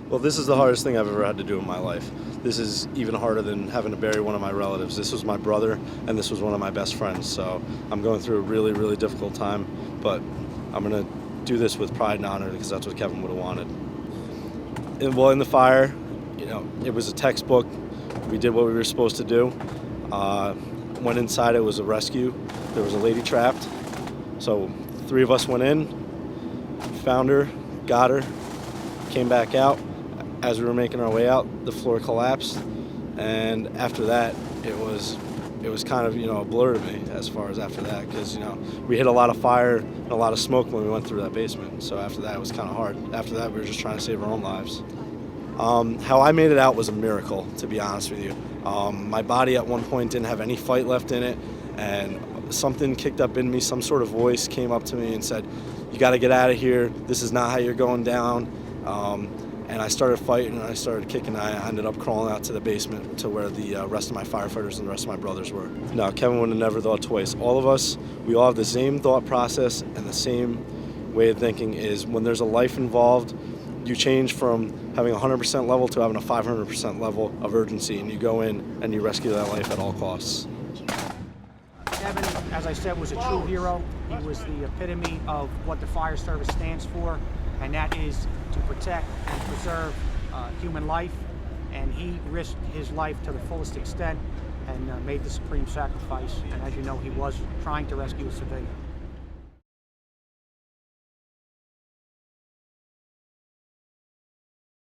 Well, this is the hardest thing I've ever had to do in my life. This is even harder than having to bury one of my relatives. This was my brother, and this was one of my best friends. So I'm going through a really, really difficult time, but I'm going to do this with pride and honor because that's what Kevin would have wanted. Well, in the fire, it was a textbook. We did what we were supposed to do. Went inside, it was a rescue. There was a lady trapped. So 3 of us went in, found her, got her, came back out. As we were making our way out, the floor collapsed, and after that, it was kind of a blur to me as far as after that, because we hit a lot of fire and a lot of smoke when we went through that basement. So after that, it was kind of hard. After that, we were just trying to save our own lives. How I made it out was a miracle, to be honest with you. My body at one point didn't have any fight left in it, and something kicked up in me. Some sort of voice came up to me and said, "You got to get out of here. This is not how you're going down." And I started fighting, and I started kicking. I ended up crawling out to the basement to where the rest of my firefighters and the rest of my brothers were. No, Kevin would have never thought twice. All of us, we all have the same thought process and the same way of thinking is when there's a life involved, you change from having a 100% level to having a 500% level of urgency, and you go in and you rescue that life at all costs. Kevin, as I said, was a true hero. He was the epitome of what the fire service stands for, and that is to protect and preserve human life. And he risked his life to the fullest extent and made the supreme sacrifice. And as you know, he was trying to rescue a civilian.